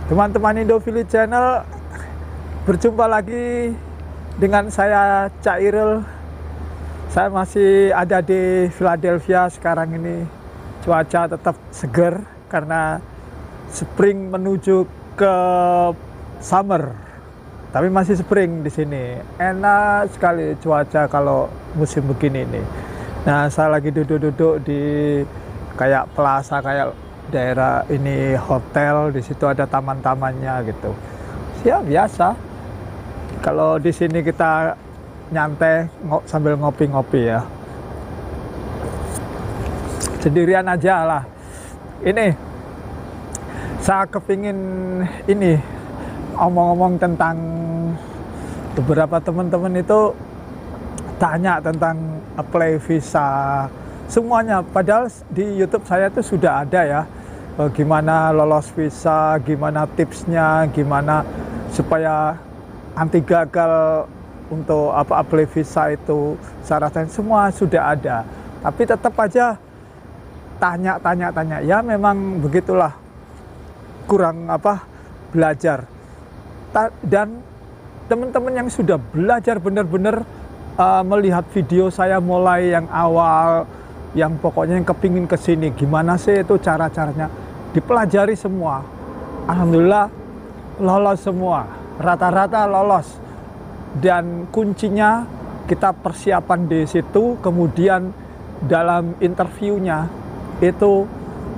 Teman-teman Indofili Channel, berjumpa lagi dengan saya Cak Irul. Saya masih ada di Philadelphia sekarang ini. Cuaca tetap seger karena spring menuju ke summer. Tapi masih spring di sini. Enak sekali cuaca kalau musim begini nih. Nah, saya lagi duduk-duduk di kayak plaza, kayak daerah ini hotel, di situ ada taman-tamannya gitu. Ya biasa. Kalau di sini kita nyantai sambil ngopi-ngopi ya. Sendirian aja lah. Ini saya kepingin ini omong-omong tentang beberapa teman-teman itu tanya tentang apply visa semuanya, padahal di YouTube saya itu sudah ada ya, gimana lolos visa, gimana tipsnya, gimana supaya anti gagal untuk apply visa itu, syaratnya semua sudah ada. Tapi tetap aja tanya ya, memang begitulah, kurang belajar. Dan teman-teman yang sudah belajar benar-benar melihat video saya mulai yang awal, yang pokoknya yang kepingin kesini, gimana sih itu cara-caranya, dipelajari semua. Alhamdulillah lolos semua, rata-rata lolos. Dan kuncinya kita persiapan di situ, kemudian dalam interviewnya itu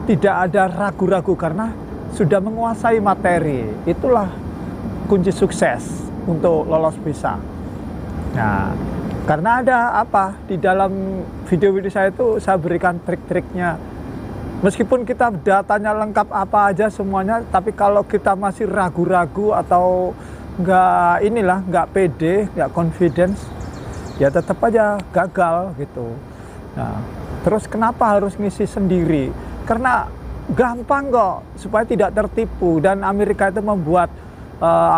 tidak ada ragu-ragu karena sudah menguasai materi. Itulah kunci sukses untuk lolos visa. Nah, karena ada di dalam video-video saya itu saya berikan trik-triknya. Meskipun kita datanya lengkap apa aja semuanya, tapi kalau kita masih ragu-ragu atau nggak pede, nggak confidence, ya tetap aja gagal gitu. Nah, terus kenapa harus ngisi sendiri? Karena gampang kok, supaya tidak tertipu. Dan Amerika itu membuat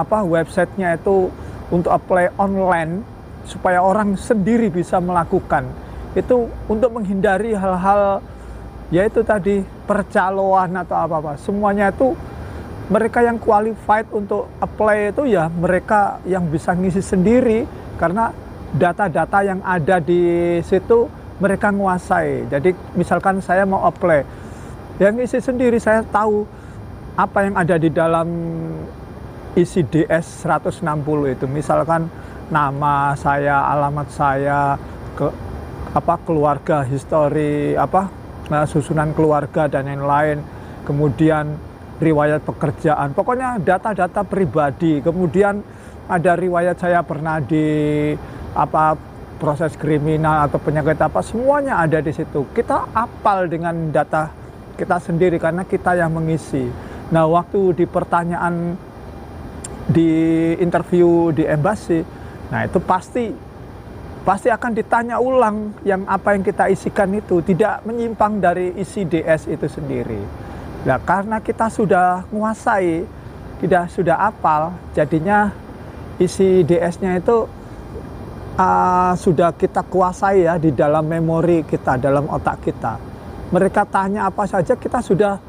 websitenya itu untuk apply online, supaya orang sendiri bisa melakukan itu untuk menghindari hal-hal yaitu tadi percaloan atau apa-apa. Semuanya itu mereka yang qualified untuk apply itu ya mereka yang bisa ngisi sendiri, karena data-data yang ada di situ mereka nguasai. Jadi misalkan saya mau apply, yang ngisi sendiri, saya tahu apa yang ada di dalam isi DS 160 itu. Misalkan nama saya, alamat saya, keluarga, histori, susunan keluarga dan lain-lain, kemudian riwayat pekerjaan, pokoknya data-data pribadi. Kemudian ada riwayat saya pernah di proses kriminal atau penyakit semuanya ada di situ. Kita hafal dengan data kita sendiri karena kita yang mengisi. Nah, waktu di pertanyaan di interview di embassy, nah itu pasti akan ditanya ulang yang apa yang kita isikan itu, tidak menyimpang dari isi DS itu sendiri. Nah, karena kita sudah menguasai, sudah hafal, jadinya isi DS-nya itu sudah kita kuasai ya di dalam memori kita, dalam otak kita. Mereka tanya apa saja kita sudah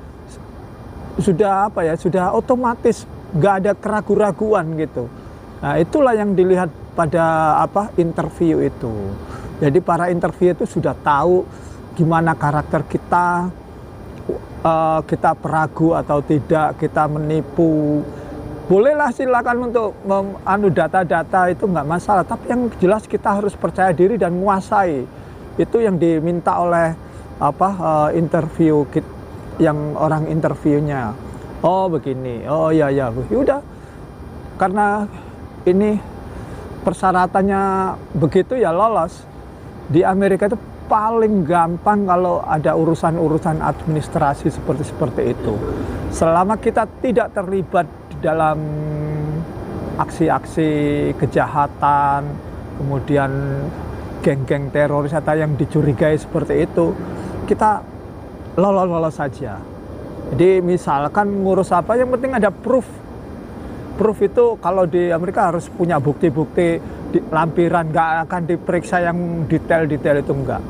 otomatis, nggak ada keraguan-raguan gitu. Nah, itulah yang dilihat pada interview itu. Jadi para interview itu sudah tahu gimana karakter kita, kita peragu atau tidak, kita menipu. Bolehlah silakan untuk data-data itu nggak masalah, tapi yang jelas kita harus percaya diri dan menguasai. Itu yang diminta oleh interview yang orang interviewnya. Oh begini, oh ya udah. Karena ini persyaratannya begitu ya lolos. Di Amerika itu paling gampang kalau ada urusan-urusan administrasi seperti itu. Selama kita tidak terlibat di dalam aksi-aksi kejahatan, kemudian geng-geng teroris atau yang dicurigai seperti itu, kita lolos saja. Jadi misalkan ngurus yang penting ada proof. Proof itu kalau di Amerika harus punya bukti-bukti di lampiran, nggak akan diperiksa yang detail-detail itu enggak.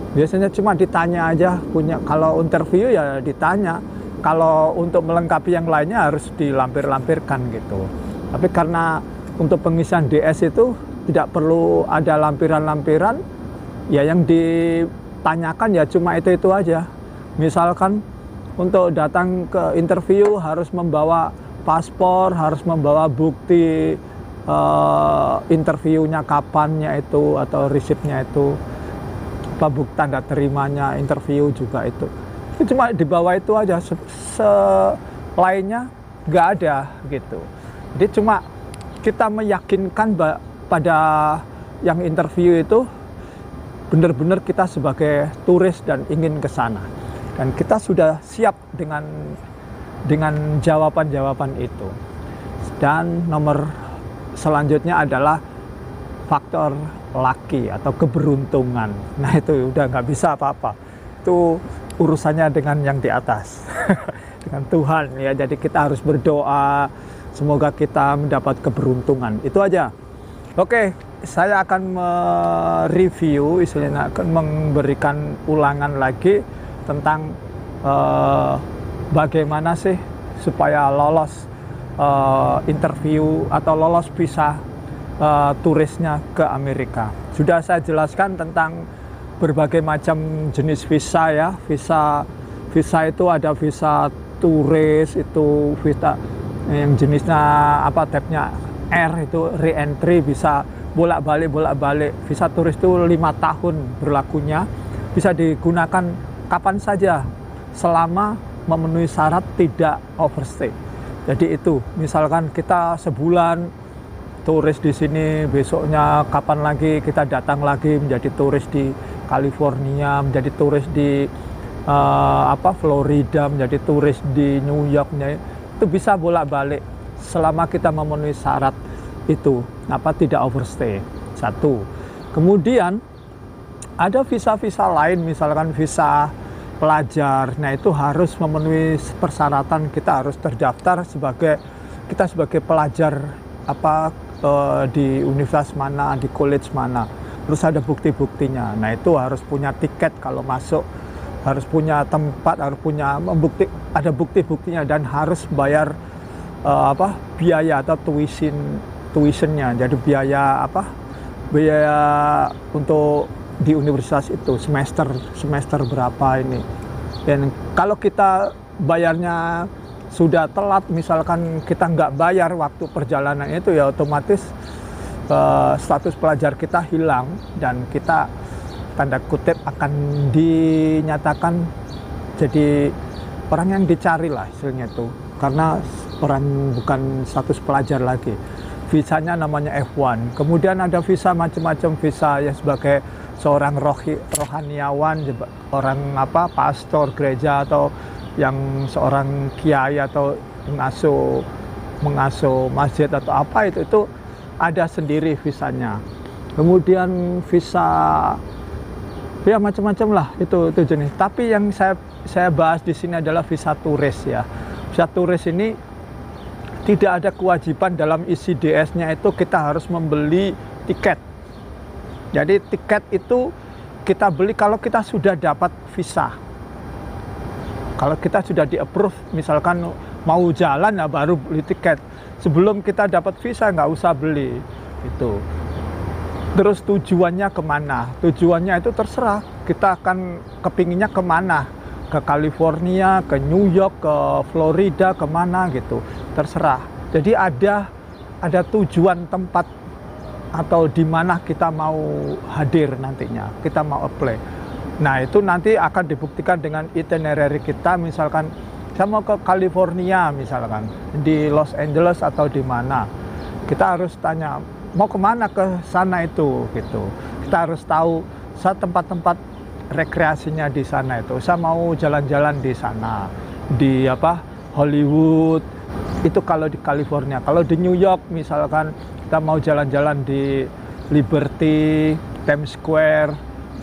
Biasanya cuma ditanya aja, punya, kalau interview ya ditanya kalau untuk melengkapi yang lainnya harus dilampir-lampirkan gitu. Tapi karena untuk pengisian DS itu tidak perlu ada lampiran-lampiran, ya yang ditanyakan ya cuma itu aja. Misalkan untuk datang ke interview harus membawa paspor, harus membawa bukti interviewnya kapannya itu, atau resipnya itu, apa bukti tanda terimanya interview juga itu cuma di bawah itu aja, lainnya nggak ada gitu. Jadi cuma kita meyakinkan pada yang interview itu benar-benar kita sebagai turis dan ingin ke sana, dan kita sudah siap dengan jawaban-jawaban itu. Dan nomor selanjutnya adalah faktor lucky atau keberuntungan. Nah itu udah nggak bisa apa-apa, itu urusannya dengan yang di atas dengan Tuhan ya. Jadi kita harus berdoa semoga kita mendapat keberuntungan, itu aja. Oke, saya akan mereview, istilahnya akan memberikan ulangan lagi tentang bagaimana sih supaya lolos interview atau lolos visa turisnya ke Amerika. Sudah saya jelaskan tentang berbagai macam jenis visa ya. Visa itu ada visa turis, itu visa yang jenisnya apa, tabnya R, itu re-entry, bisa bolak-balik. Visa turis itu 5 tahun berlakunya, bisa digunakan kapan saja selama memenuhi syarat tidak overstay. Jadi itu, misalkan kita sebulan turis di sini, besoknya kapan lagi kita datang lagi menjadi turis di California, menjadi turis di Florida, menjadi turis di New York, itu bisa bolak-balik selama kita memenuhi syarat itu, tidak overstay. Satu. Kemudian ada visa-visa lain, misalkan visa pelajar. Nah itu harus memenuhi persyaratan, kita harus terdaftar sebagai pelajar di universitas mana, di college mana, terus ada bukti-buktinya. Nah itu harus punya tiket kalau masuk, harus punya tempat, harus punya ada bukti-buktinya, dan harus bayar biaya atau tuitionnya. Jadi biaya untuk di universitas itu semester berapa ini. Dan kalau kita bayarnya sudah telat, misalkan kita nggak bayar waktu perjalanan itu, ya otomatis status pelajar kita hilang, dan kita tanda kutip akan dinyatakan jadi orang yang dicari lah istilahnya itu, karena orang bukan status pelajar lagi. Visanya namanya F1. Kemudian ada visa macam-macam, visa ya sebagai seorang rohaniawan, orang pastor gereja, atau yang seorang kiai, atau mengasuh masjid atau apa, itu ada sendiri visanya. Kemudian visa ya macam-macam lah, itu jenis. Tapi yang saya bahas di sini adalah visa turis ya. Visa turis ini tidak ada kewajiban dalam isi DS-nya itu kita harus membeli tiket. Jadi tiket itu kita beli kalau kita sudah dapat visa. Kalau kita sudah di-approve, misalkan mau jalan ya baru beli tiket. Sebelum kita dapat visa nggak usah beli itu. Terus tujuannya kemana? Tujuannya itu terserah. Kita akan kepinginnya kemana? Ke California, ke New York, ke Florida, kemana gitu. Terserah. Jadi ada tujuan tempat atau di mana kita mau hadir nantinya, kita mau apply. Nah itu nanti akan dibuktikan dengan itinerary kita. Misalkan saya mau ke California, misalkan di Los Angeles atau di mana, kita harus tanya mau kemana ke sana itu gitu. Kita harus tahu tempat-tempat rekreasinya di sana itu. Saya mau jalan-jalan di sana, di Hollywood, itu kalau di California. Kalau di New York misalkan kita mau jalan-jalan di Liberty, Times Square,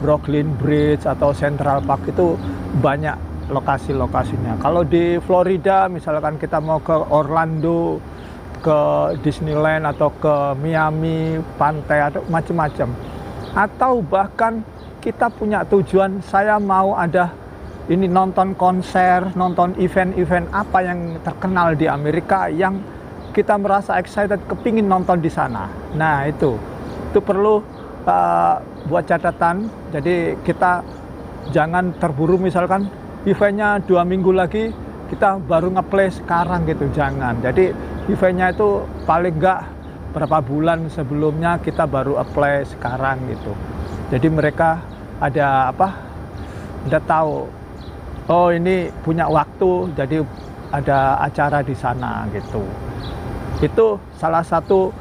Brooklyn Bridge atau Central Park, itu banyak lokasi-lokasinya. Kalau di Florida misalkan kita mau ke Orlando, ke Disneyland atau ke Miami, pantai atau macam-macam. Atau bahkan kita punya tujuan, saya mau ada ini nonton konser, nonton event-event apa yang terkenal di Amerika yang kita merasa excited, kepingin nonton di sana. Nah itu perlu buat catatan. Jadi kita jangan terburu, misalkan eventnya 2 minggu lagi kita baru ngeplay sekarang gitu, jangan. Jadi eventnya itu paling enggak berapa bulan sebelumnya kita baru apply sekarang gitu. Jadi mereka ada udah tahu, oh ini punya waktu, jadi ada acara di sana gitu. Itu salah satu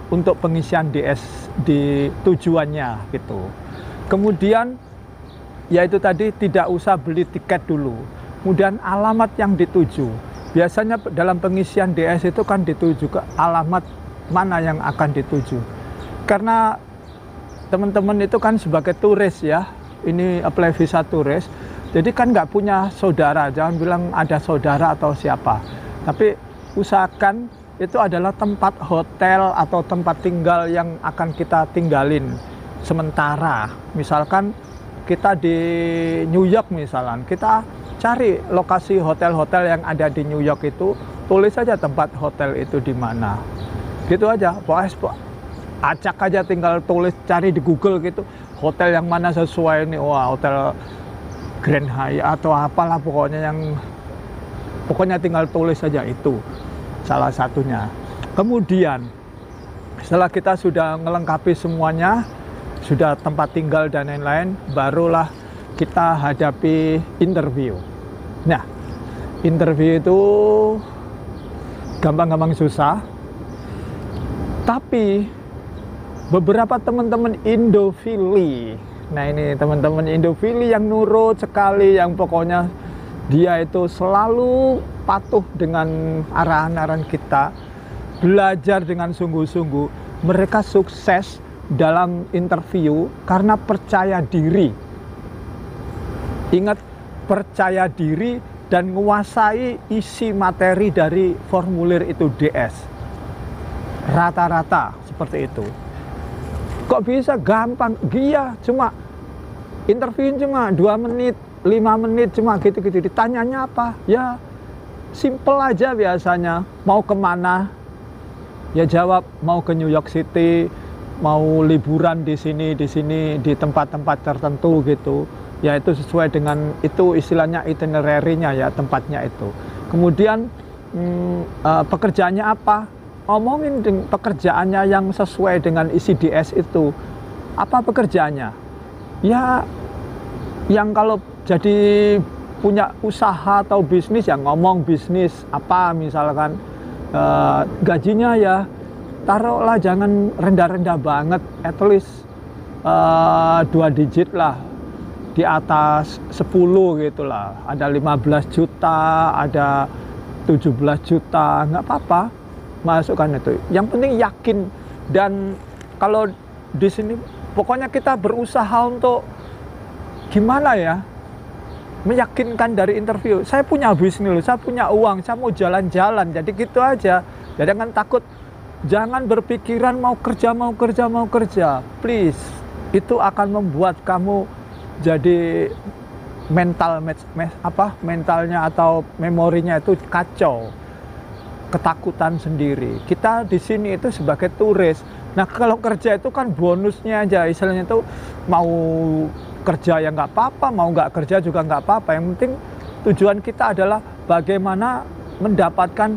untuk pengisian DS di tujuannya gitu. Kemudian yaitu tadi tidak usah beli tiket dulu. Kemudian alamat yang dituju. Biasanya dalam pengisian DS itu kan dituju ke alamat mana yang akan dituju. Karena teman-teman itu kan sebagai turis ya, ini apply visa turis, jadi kan nggak punya saudara, jangan bilang ada saudara atau siapa, tapi usahakan itu adalah tempat hotel atau tempat tinggal yang akan kita tinggalin sementara. Misalkan kita di New York misalkan, kita cari lokasi hotel-hotel yang ada di New York itu, tulis saja tempat hotel itu di mana, gitu aja, pokoknya acak aja, tinggal tulis, cari di Google gitu, hotel yang mana sesuai ini, wah hotel Grand Hyatt atau apalah pokoknya tinggal tulis saja, itu salah satunya. Kemudian setelah kita sudah melengkapi semuanya, sudah tempat tinggal dan lain-lain, barulah kita hadapi interview. Nah, interview itu gampang-gampang susah, tapi beberapa teman-teman Indofili, nah ini teman-teman Indofili yang nurut sekali, yang pokoknya dia itu selalu patuh dengan arahan-arahan kita, belajar dengan sungguh-sungguh, mereka sukses dalam interview karena percaya diri. Ingat, percaya diri dan menguasai isi materi dari formulir itu DS. Rata-rata seperti itu. Kok bisa gampang? Dia cuma interview cuma 2 menit, 5 menit, cuma gitu-gitu. Ditanyanya apa? Ya simple aja biasanya. Mau kemana? Ya jawab mau ke New York City, mau liburan di sini, di tempat-tempat tertentu gitu. Ya itu sesuai dengan itu, istilahnya itinerary-nya ya, tempatnya itu. Kemudian pekerjaannya apa? Ngomongin pekerjaannya yang sesuai dengan isi DS itu. Apa pekerjaannya? Ya yang kalau jadi punya usaha atau bisnis, ya ngomong bisnis apa, misalkan gajinya ya taruhlah jangan rendah-rendah banget, at least 2 digit lah, di atas 10 gitulah. Ada 15 juta, ada 17 juta, nggak apa-apa, masukkan itu. Yang penting yakin. Dan kalau di sini pokoknya kita berusaha untuk gimana ya, meyakinkan dari interview, saya punya bisnis, saya punya uang, saya mau jalan-jalan, jadi gitu aja. Jadi jangan takut, jangan berpikiran mau kerja, please. Itu akan membuat kamu jadi mentalnya atau memorinya itu kacau, ketakutan sendiri. Kita di sini itu sebagai turis. Nah kalau kerja itu kan bonusnya aja, istilahnya itu mau kerja ya nggak apa-apa, mau nggak kerja juga nggak apa-apa. Yang penting tujuan kita adalah bagaimana mendapatkan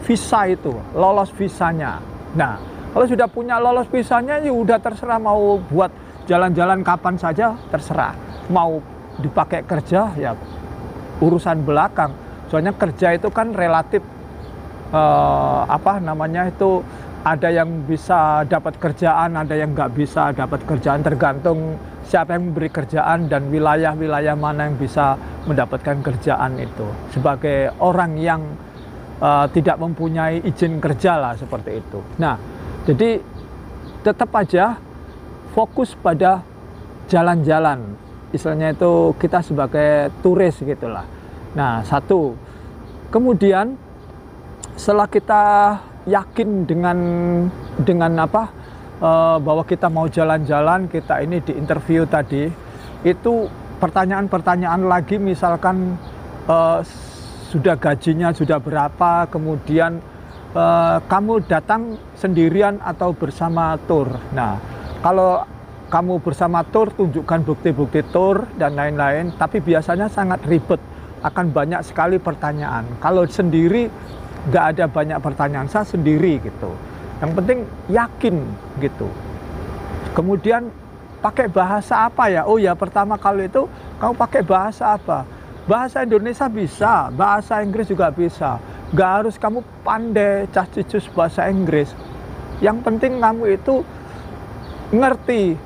visa itu, lolos visanya. Nah kalau sudah punya lolos visanya, ya udah terserah mau buat jalan-jalan kapan saja terserah. Mau dipakai kerja ya urusan belakang. Soalnya kerja itu kan relatif ada yang bisa dapat kerjaan, ada yang nggak bisa dapat kerjaan, tergantung siapa yang memberi kerjaan dan wilayah-wilayah mana yang bisa mendapatkan kerjaan itu. Sebagai orang yang tidak mempunyai izin kerja lah, seperti itu. Nah, jadi tetap aja fokus pada jalan-jalan. Istilahnya itu kita sebagai turis gitulah. Nah, satu. Kemudian setelah kita yakin dengan bahwa kita mau jalan-jalan, kita ini di interview tadi, itu pertanyaan-pertanyaan lagi, misalkan eh, sudah gajinya sudah berapa, kemudian kamu datang sendirian atau bersama tur. Nah, kalau kamu bersama tur, tunjukkan bukti-bukti tur dan lain-lain, tapi biasanya sangat ribet, akan banyak sekali pertanyaan. Kalau sendiri nggak ada banyak pertanyaan, saya sendiri gitu. Yang penting yakin gitu. Kemudian pakai bahasa apa ya? Oh ya, pertama kali itu kamu pakai bahasa apa? Bahasa Indonesia bisa, bahasa Inggris juga bisa. Nggak harus kamu pandai cah-cicus bahasa Inggris. Yang penting kamu itu ngerti.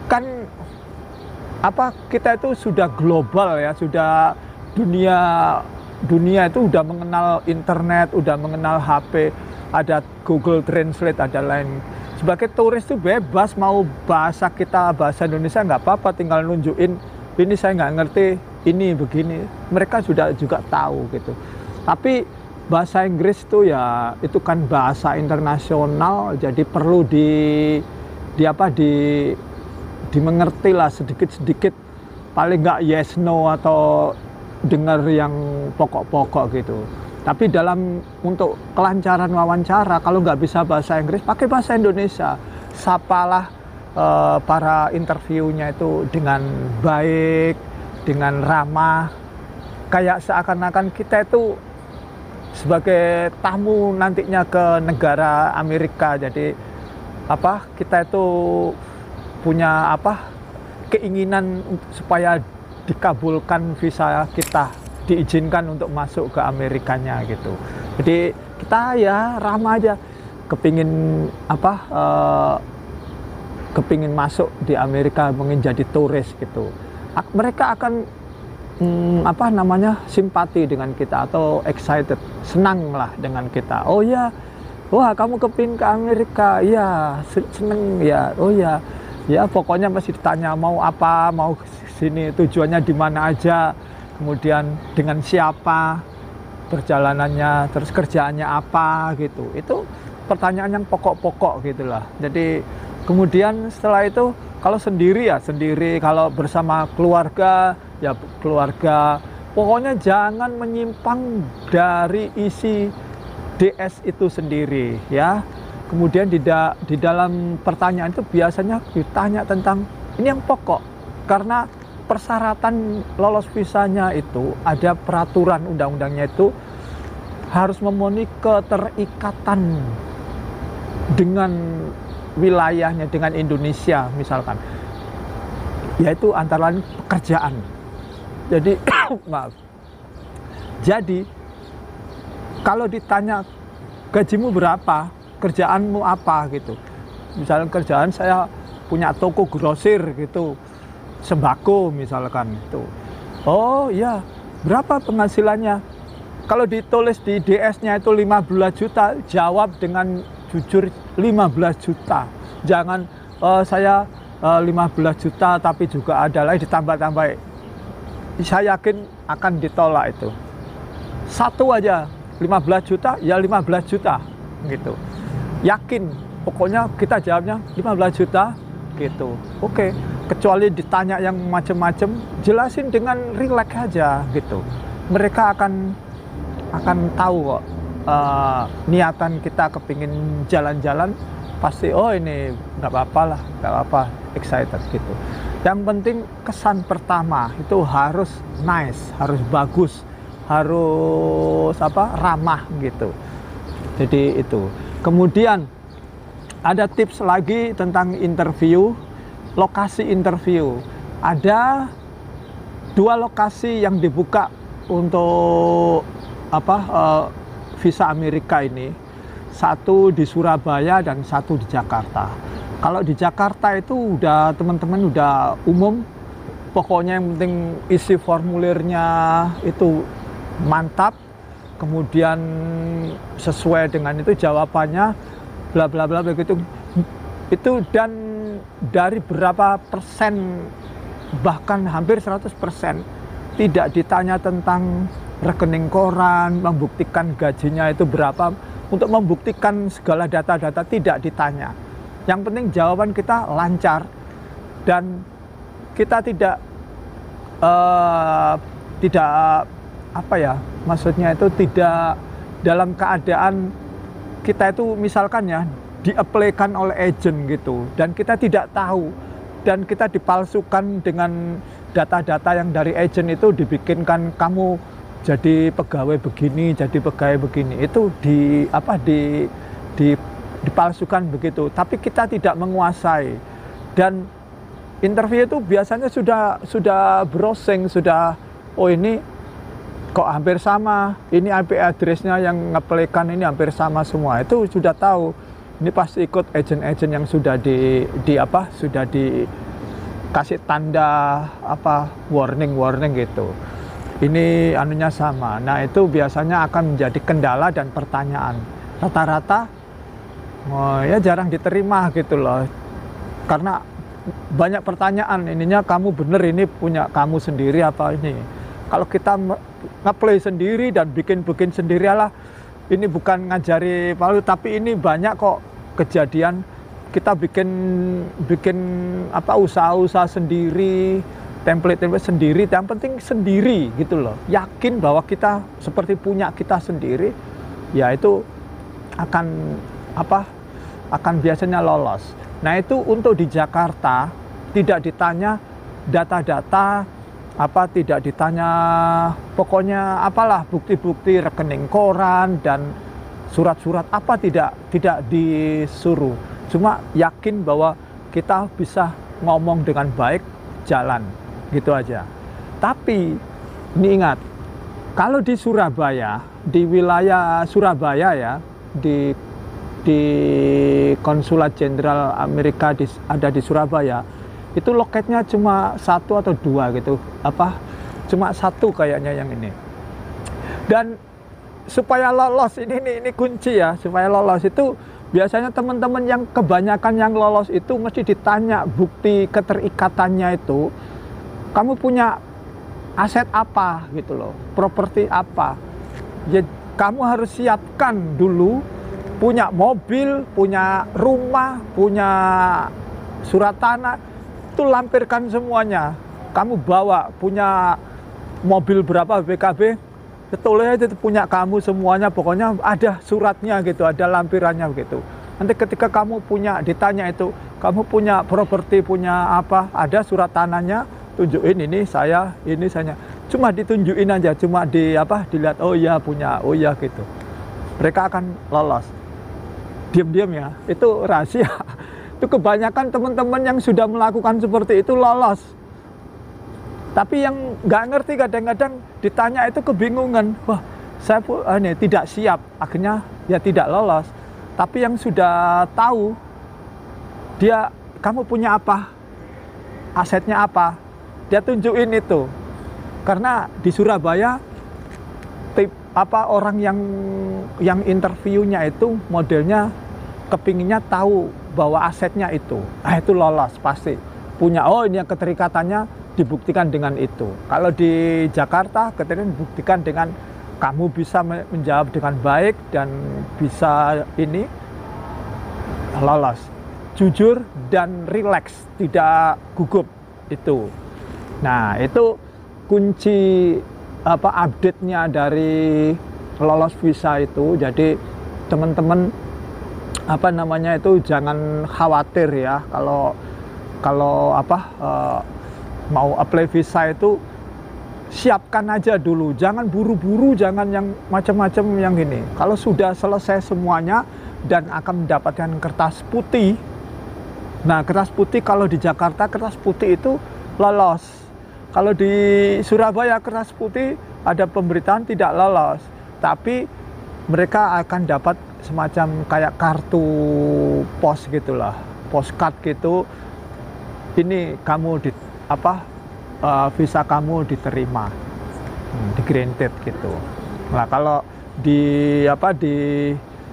Kan apa, kita itu sudah global ya, sudah dunia itu udah mengenal internet, udah mengenal HP, ada Google Translate, ada lain. Sebagai turis itu bebas, mau bahasa kita bahasa Indonesia nggak apa-apa, tinggal nunjukin ini saya nggak ngerti, ini begini. Mereka sudah juga tahu gitu. Tapi bahasa Inggris itu ya itu kan bahasa internasional, jadi perlu dimengerti lah sedikit-sedikit, paling nggak yes no atau dengar yang pokok-pokok gitu. Tapi untuk kelancaran wawancara, kalau nggak bisa bahasa Inggris, pakai bahasa Indonesia. Sapalah para interviewnya itu dengan baik, dengan ramah, kayak seakan-akan kita itu sebagai tamu nantinya ke negara Amerika. Jadi kita itu punya keinginan supaya dikabulkan visa kita, diizinkan untuk masuk ke Amerikanya gitu. Jadi kita ya ramah aja, kepingin masuk di Amerika, ingin jadi turis gitu. Mereka akan simpati dengan kita atau excited, senang lah dengan kita. Oh ya, wah kamu kepingin ke Amerika, ya seneng ya. Oh ya, ya pokoknya masih ditanya mau apa, mau sini, tujuannya di mana aja, kemudian dengan siapa, perjalanannya, terus kerjaannya apa gitu. Itu pertanyaan yang pokok-pokok gitulah. Jadi kemudian setelah itu kalau sendiri ya sendiri, kalau bersama keluarga ya keluarga. Pokoknya jangan menyimpang dari isi DS itu sendiri ya. Kemudian di dalam pertanyaan itu biasanya ditanya tentang ini yang pokok, karena persyaratan lolos visanya itu ada peraturan undang-undangnya, itu harus memenuhi keterikatan dengan wilayahnya, dengan Indonesia misalkan, yaitu antara lain pekerjaan. Jadi maaf. Jadi kalau ditanya gajimu berapa, kerjaanmu apa gitu. Misalnya kerjaan saya punya toko grosir gitu, sembako misalkan itu. Oh iya, berapa penghasilannya? Kalau ditulis di DS-nya itu 15 juta, jawab dengan jujur 15 juta. Jangan saya 15 juta tapi juga ada lagi ditambah-tambah. Saya yakin akan ditolak itu. Satu aja 15 juta ya 15 juta gitu. Yakin, pokoknya kita jawabnya 15 juta gitu. Oke, kecuali ditanya yang macam-macam, jelasin dengan rileks aja gitu. Mereka akan tahu kok niatan kita kepingin jalan-jalan, pasti oh ini nggak apa-apa lah, nggak apa-apa, excited gitu. Yang penting kesan pertama itu harus nice, harus bagus, harus ramah gitu. Jadi itu. Kemudian ada tips lagi tentang interview, lokasi interview. Ada 2 lokasi yang dibuka untuk visa Amerika ini. Satu di Surabaya dan satu di Jakarta. Kalau di Jakarta itu udah teman-teman udah umum, pokoknya yang penting isi formulirnya itu mantap, kemudian sesuai dengan itu jawabannya, bla bla bla begitu. Itu dan dari berapa persen, bahkan hampir 100%, tidak ditanya tentang rekening koran, membuktikan gajinya itu berapa, untuk membuktikan segala data-data tidak ditanya. Yang penting jawaban kita lancar dan kita tidak tidak apa ya, maksudnya itu tidak dalam keadaan kita itu misalkan ya di-apply-kan oleh agent gitu, dan kita tidak tahu, dan kita dipalsukan dengan data-data yang dari agent itu dibikinkan kamu jadi pegawai begini, jadi pegawai begini, itu dipalsukan begitu, tapi kita tidak menguasai. Dan interview itu biasanya sudah browsing, sudah oh ini kok hampir sama, ini IP address-nya yang nge-play-kan ini hampir sama semua, itu sudah tahu. Ini pasti ikut agent-agent yang sudah sudah dikasih tanda warning gitu. Ini anunya sama. Nah, itu biasanya akan menjadi kendala dan pertanyaan. Rata-rata ya jarang diterima gitu loh. Karena banyak pertanyaan, ininya kamu bener ini punya kamu sendiri apa ini. Kalau kita nge-play sendiri dan bikin sendiri lah, ini bukan ngajari palu, tapi ini banyak kok kejadian kita bikin usaha-usaha sendiri, template sendiri, yang penting sendiri gitu loh. Yakin bahwa kita seperti punya kita sendiri, ya itu akan biasanya lolos. Nah, itu untuk di Jakarta tidak ditanya data-data tidak ditanya, pokoknya apalah bukti-bukti rekening koran dan surat-surat tidak disuruh. Cuma yakin bahwa kita bisa ngomong dengan baik, jalan gitu aja. Tapi ini ingat, kalau di Surabaya, di wilayah Surabaya ya, di Konsulat Jenderal Amerika ada di Surabaya, itu loketnya cuma 1 atau 2 gitu, cuma 1 kayaknya yang ini. Dan supaya lolos, ini kunci ya, supaya lolos itu biasanya teman-teman yang kebanyakan yang lolos itu mesti ditanya bukti keterikatannya itu, kamu punya aset apa gitu loh, properti apa. Ya, kamu harus siapkan dulu, punya mobil, punya rumah, punya surat tanah, itu lampirkan semuanya. Kamu bawa, punya mobil berapa BPKB, betulnya itu punya kamu semuanya, pokoknya ada suratnya gitu, ada lampirannya gitu. Nanti ketika kamu punya, ditanya itu, kamu punya properti, punya apa, ada surat tanahnya, tunjukin ini saya. Cuma ditunjukin aja, cuma dilihat, oh iya punya, oh iya gitu. Mereka akan lolos. Diam-diam ya, itu rahasia. Itu kebanyakan teman-teman yang sudah melakukan seperti itu lolos. Tapi yang nggak ngerti kadang-kadang ditanya itu kebingungan. Wah, saya tidak siap, akhirnya ya tidak lolos. Tapi yang sudah tahu, kamu punya apa, asetnya apa, dia tunjukin itu. Karena di Surabaya, orang yang interviewnya itu modelnya kepinginnya tahu bahwa asetnya itu, itu lolos pasti. Punya, oh ini yang keterikatannya dibuktikan dengan itu. Kalau di Jakarta, keterikatan dibuktikan dengan kamu bisa menjawab dengan baik dan bisa ini lolos. Jujur dan rileks, tidak gugup itu. Nah, itu kunci update-nya dari lolos visa itu. Jadi teman-teman itu jangan khawatir ya kalau mau apply visa itu siapkan aja dulu, jangan buru-buru, jangan yang macam-macam yang ini. Kalau sudah selesai semuanya dan akan mendapatkan kertas putih. Nah, kertas putih kalau di Jakarta kertas putih itu lolos. Kalau di Surabaya kertas putih ada pemberitaan tidak lolos, tapi mereka akan dapat semacam kayak kartu pos gitulah, postcard gitu. Ini kamu visa kamu diterima, di granted gitu. Nah, kalau di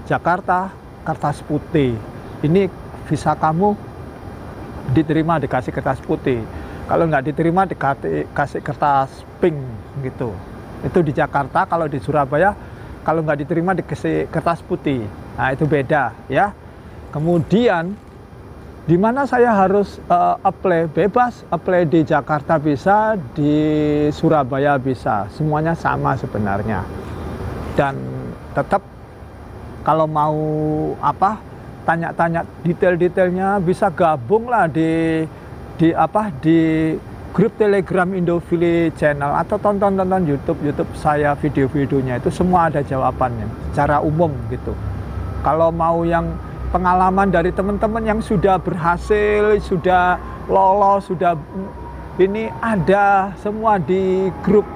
Jakarta kertas putih, ini visa kamu diterima, dikasih kertas putih. Kalau nggak diterima dikasih kertas pink gitu. Itu di Jakarta. Kalau di Surabaya, kalau nggak diterima dikasih kertas putih. Nah, itu beda ya. Kemudian Di mana saya harus apply bebas, apply di Jakarta bisa, di Surabaya bisa, semuanya sama sebenarnya. Dan tetap kalau mau tanya-tanya detail-detailnya bisa gabung lah di grup Telegram Indofili Channel atau tonton YouTube saya, video-videonya itu semua ada jawabannya secara umum gitu. Kalau mau yang pengalaman dari teman-teman yang sudah berhasil, sudah lolos, sudah ini ada semua di grup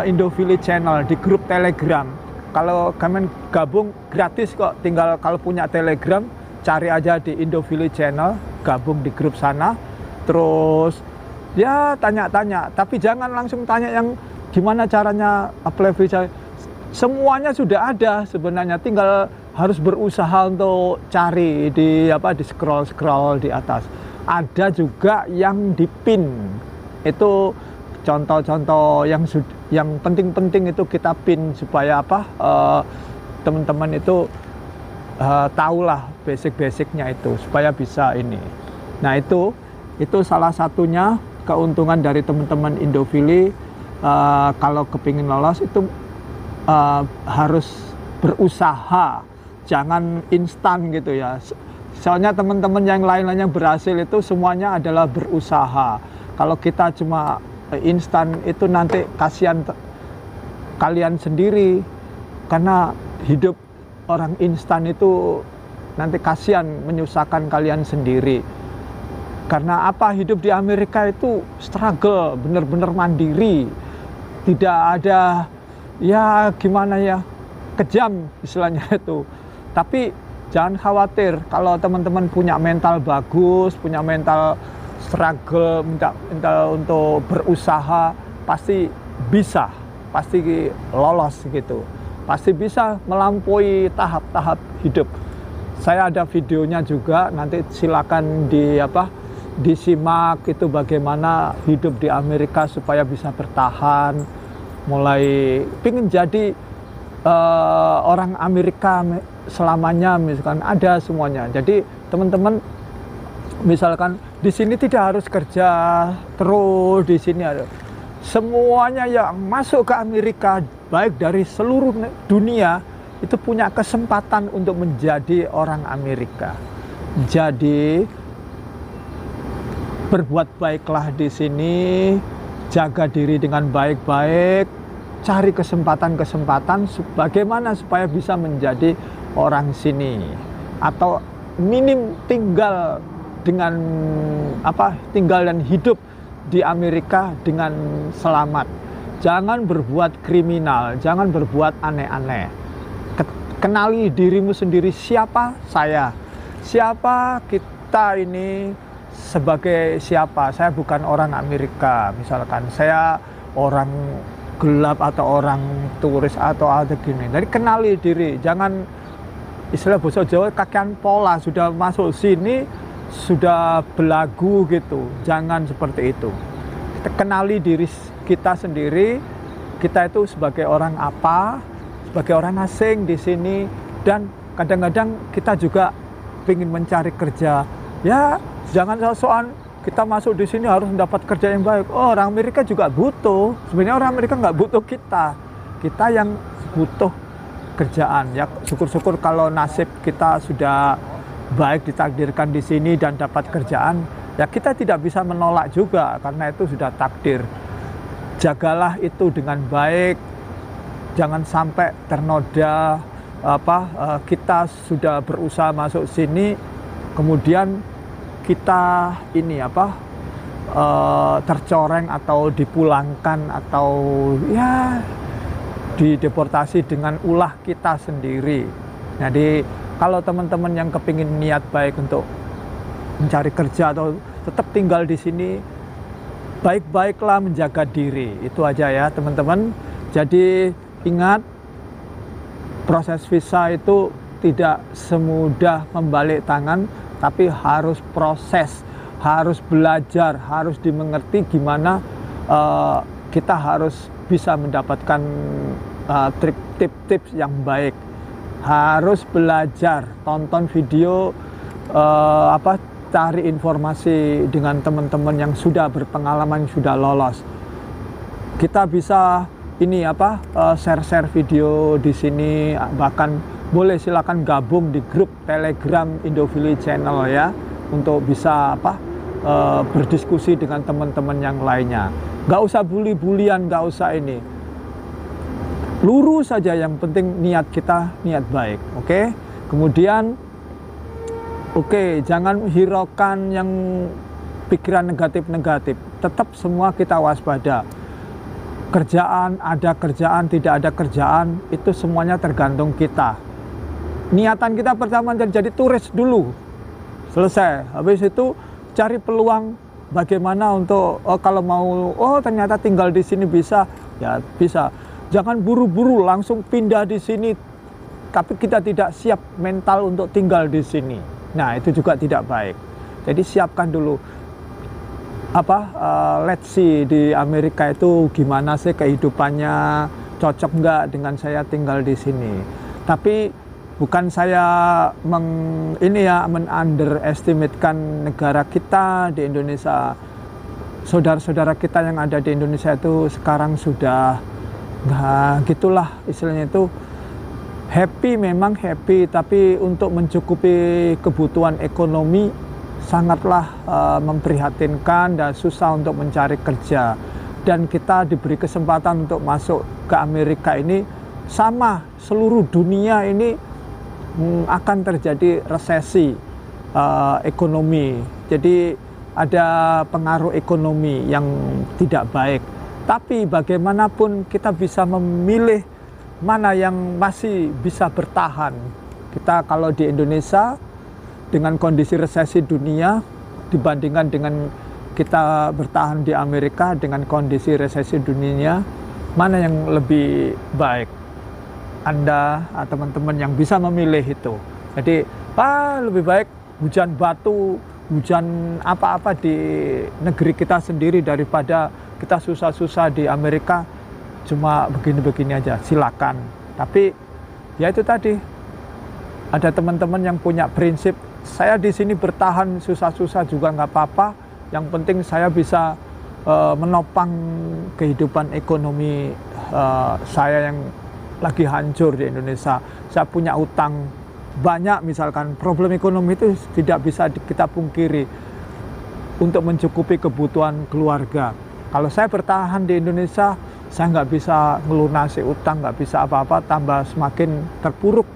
Indofili Channel, di grup Telegram. Kalau kalian gabung gratis kok, tinggal kalau punya Telegram cari aja di Indofili Channel, gabung di grup sana, terus ya tanya-tanya, tapi jangan langsung tanya yang gimana caranya apply visa. Semuanya sudah ada sebenarnya, tinggal harus berusaha untuk cari di scroll di atas. Ada juga yang dipin. Itu contoh-contoh yang penting-penting itu kita pin supaya teman-teman itu tahulah basic-basicnya itu supaya bisa ini. Nah, itu salah satunya keuntungan dari teman-teman Indofili. Kalau kepingin lolos itu harus berusaha, jangan instan gitu ya. Soalnya teman-teman yang lain-lainnya berhasil itu semuanya adalah berusaha. Kalau kita cuma instan itu nanti kasihan kalian sendiri, karena hidup orang instan itu nanti kasihan menyusahkan kalian sendiri. Karena hidup di Amerika itu struggle, benar-benar mandiri, tidak ada ya gimana ya, kejam istilahnya itu. Tapi jangan khawatir, kalau teman-teman punya mental bagus, punya mental struggle, mental untuk berusaha, pasti bisa, pasti lolos gitu, pasti bisa melampaui tahap-tahap hidup. Saya ada videonya juga, nanti silakan disimak itu bagaimana hidup di Amerika supaya bisa bertahan, mulai pingin jadi orang Amerika selamanya, misalkan ada semuanya. Jadi teman-teman misalkan di sini tidak harus kerja terus, di sini ada semuanya yang masuk ke Amerika baik dari seluruh dunia itu punya kesempatan untuk menjadi orang Amerika. Jadi berbuat baiklah di sini, jaga diri dengan baik-baik, cari kesempatan-kesempatan bagaimana supaya bisa menjadi orang sini, atau minim tinggal dan hidup di Amerika dengan selamat. Jangan berbuat kriminal, jangan berbuat aneh-aneh. Kenali dirimu sendiri, siapa saya, siapa kita ini, sebagai siapa. Saya bukan orang Amerika, misalkan saya orang gelap atau orang turis atau ada gini. Jadi kenali diri, jangan istilah bahasa Jawa kakean pola, sudah masuk sini sudah belagu gitu. Jangan seperti itu. Kita kenali diri kita sendiri, kita itu sebagai orang apa, sebagai orang asing di sini, dan kadang-kadang kita juga ingin mencari kerja. Ya, jangan sok-sokan kita masuk di sini harus mendapat kerja yang baik. Oh, orang Amerika juga butuh. Sebenarnya orang Amerika nggak butuh kita. Kita yang butuh kerjaan. Ya, syukur-syukur kalau nasib kita sudah baik, ditakdirkan di sini dan dapat kerjaan. Ya, kita tidak bisa menolak juga karena itu sudah takdir. Jagalah itu dengan baik. Jangan sampai ternoda kita sudah berusaha masuk sini, kemudian kita ini tercoreng atau dipulangkan atau ya dideportasi dengan ulah kita sendiri. Jadi kalau teman-teman yang kepingin niat baik untuk mencari kerja atau tetap tinggal di sini, baik-baiklah menjaga diri. Itu aja ya teman-teman. Jadi ingat, proses visa itu tidak semudah membalik tangan, tapi harus proses, harus belajar, harus dimengerti gimana kita harus bisa mendapatkan tips-tips yang baik. Harus belajar, tonton video cari informasi dengan teman-teman yang sudah berpengalaman, sudah lolos. Kita bisa ini apa, share-share video di sini, bahkan boleh silakan gabung di grup Telegram Indofili Channel ya, untuk bisa apa, berdiskusi dengan teman-teman yang lainnya. Nggak usah bully-bulian, nggak usah ini. Lurus saja, yang penting niat kita niat baik, oke? Kemudian jangan hiraukan yang pikiran negatif-negatif. Tetap semua kita waspada. Kerjaan, ada kerjaan, tidak ada kerjaan, itu semuanya tergantung kita. Niatan kita pertama jadi turis dulu. Selesai. Habis itu cari peluang bagaimana untuk kalau mau ternyata tinggal di sini bisa, ya bisa. Jangan buru-buru langsung pindah di sini tapi kita tidak siap mental untuk tinggal di sini. Nah, itu juga tidak baik. Jadi siapkan dulu let's see di Amerika itu gimana sih kehidupannya, cocok nggak dengan saya tinggal di sini. Tapi bukan saya men-underestimatekan negara kita di Indonesia. Saudara-saudara kita yang ada di Indonesia itu sekarang sudah gitulah istilahnya itu. Happy memang happy, tapi untuk mencukupi kebutuhan ekonomi sangatlah memprihatinkan dan susah untuk mencari kerja. Dan kita diberi kesempatan untuk masuk ke Amerika ini, sama seluruh dunia ini akan terjadi resesi ekonomi. Jadi ada pengaruh ekonomi yang tidak baik. Tapi bagaimanapun kita bisa memilih mana yang masih bisa bertahan. Kita kalau di Indonesia dengan kondisi resesi dunia dibandingkan dengan kita bertahan di Amerika dengan kondisi resesi dunia, mana yang lebih baik? Anda teman-teman yang bisa memilih itu. Jadi lebih baik hujan batu, hujan apa-apa di negeri kita sendiri daripada kita susah-susah di Amerika cuma begini-begini aja. Silakan. Tapi ya itu tadi, ada teman-teman yang punya prinsip, saya di sini bertahan susah-susah juga nggak apa-apa, yang penting saya bisa menopang kehidupan ekonomi saya yang lagi hancur di Indonesia. Saya punya utang banyak misalkan, problem ekonomi itu tidak bisa kita pungkiri untuk mencukupi kebutuhan keluarga. Kalau saya bertahan di Indonesia, saya nggak bisa melunasi utang, nggak bisa apa-apa, tambah semakin terpuruk.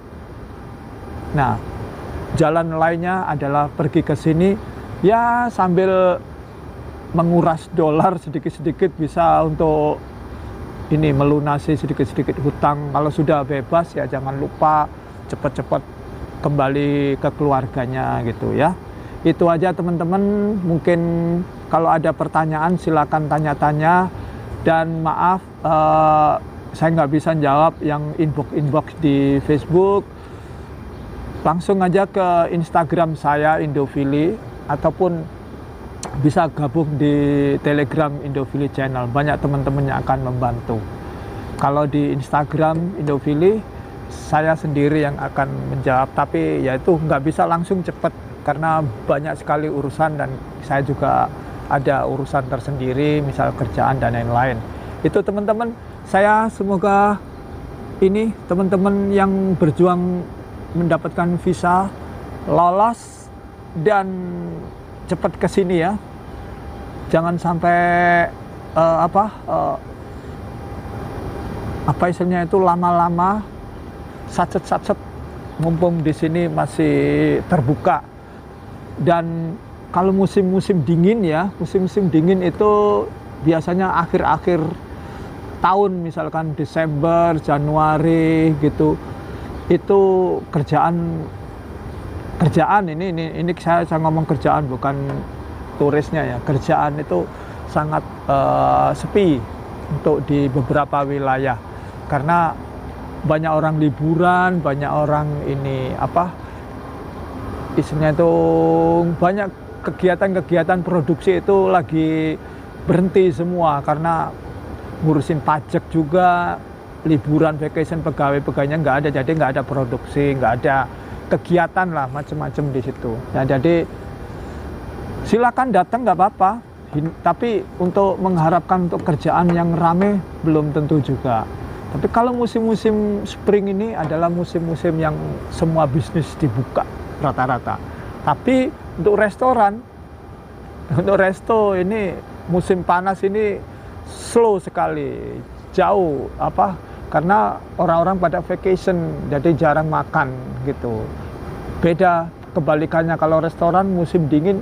Nah, jalan lainnya adalah pergi ke sini, ya sambil menguras dolar sedikit-sedikit bisa untuk ini melunasi sedikit-sedikit hutang. Kalau sudah bebas ya jangan lupa cepat-cepat kembali ke keluarganya gitu ya. Itu aja teman-teman, mungkin kalau ada pertanyaan silakan tanya-tanya, dan maaf saya nggak bisa jawab yang inbox di Facebook. Langsung aja ke Instagram saya Indofili, ataupun bisa gabung di Telegram Indofili Channel. Banyak teman-teman yang akan membantu. Kalau di Instagram Indofili, saya sendiri yang akan menjawab, tapi ya itu nggak bisa langsung cepat karena banyak sekali urusan dan saya juga ada urusan tersendiri, misal kerjaan dan lain-lain. Itu teman-teman, saya semoga ini teman-teman yang berjuang mendapatkan visa lolos dan cepat ke sini ya. Jangan sampai apa istilahnya itu lama-lama sacet-sacet, mumpung di sini masih terbuka. Dan kalau musim-musim dingin ya, musim-musim dingin itu biasanya akhir-akhir tahun, misalkan Desember, Januari gitu. Itu kerjaan ini saya ngomong kerjaan bukan turisnya ya. Kerjaan itu sangat sepi untuk di beberapa wilayah karena banyak orang liburan, banyak orang ini istilahnya itu banyak kegiatan-kegiatan produksi itu lagi berhenti semua karena ngurusin pajak juga, liburan, vacation, pegawai-pegawainya nggak ada, jadi nggak ada produksi, nggak ada kegiatan lah macam-macam di situ. Nah, jadi silakan datang nggak apa-apa. Tapi untuk mengharapkan untuk kerjaan yang rame belum tentu juga. Tapi kalau musim-musim spring ini adalah musim-musim yang semua bisnis dibuka rata-rata. Tapi untuk restoran, untuk resto ini musim panas ini slow sekali, jauh karena orang-orang pada vacation jadi jarang makan gitu. Beda kebalikannya kalau restoran musim dingin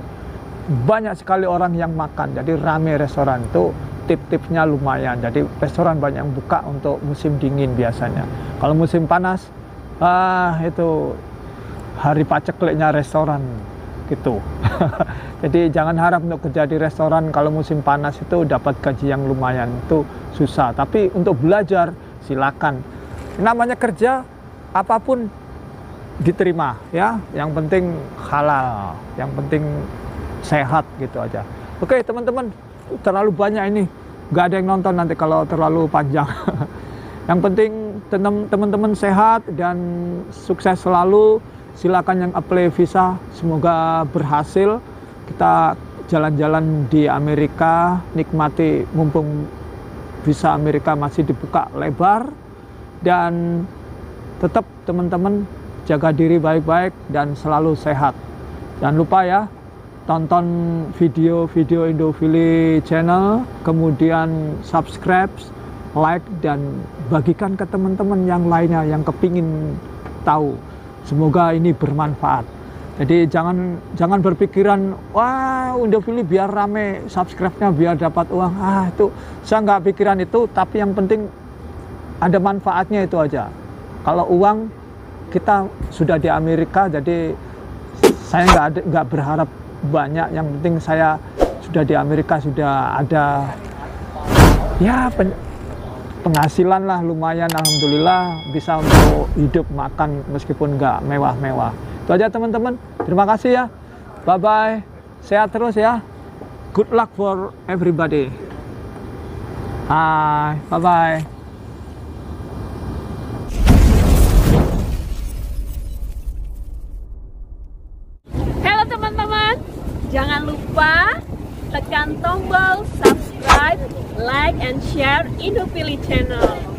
banyak sekali orang yang makan, jadi rame restoran. Itu tip-tipnya lumayan, jadi restoran banyak yang buka untuk musim dingin biasanya. Kalau musim panas, itu hari pacekliknya restoran gitu. Jadi jangan harap untuk kerja di restoran kalau musim panas itu dapat gaji yang lumayan, itu susah. Tapi untuk belajar silakan, namanya kerja apapun diterima ya, yang penting halal, yang penting sehat gitu aja. Oke teman-teman, terlalu banyak ini, nggak ada yang nonton nanti kalau terlalu panjang. Yang penting teman-teman sehat dan sukses selalu. Silakan yang apply visa, semoga berhasil. Kita jalan-jalan di Amerika, nikmati mumpung visa Amerika masih dibuka lebar. Dan tetap teman-teman jaga diri baik-baik dan selalu sehat. Jangan lupa ya, tonton video-video Indofili Channel, kemudian subscribe, like, dan bagikan ke teman-teman yang lainnya yang kepingin tahu. Semoga ini bermanfaat. Jadi jangan berpikiran, wah Indofili biar rame, subscribe-nya biar dapat uang. Itu saya nggak pikiran itu, tapi yang penting ada manfaatnya itu aja. Kalau uang kita sudah di Amerika, jadi saya nggak berharap banyak, yang penting saya sudah di Amerika, sudah ada ya penghasilan lah lumayan, alhamdulillah bisa untuk hidup makan meskipun nggak mewah-mewah. Itu aja teman-teman, terima kasih ya, bye bye, sehat terus ya, good luck for everybody, bye bye. Jangan lupa tekan tombol subscribe, like, and share Indofili Channel.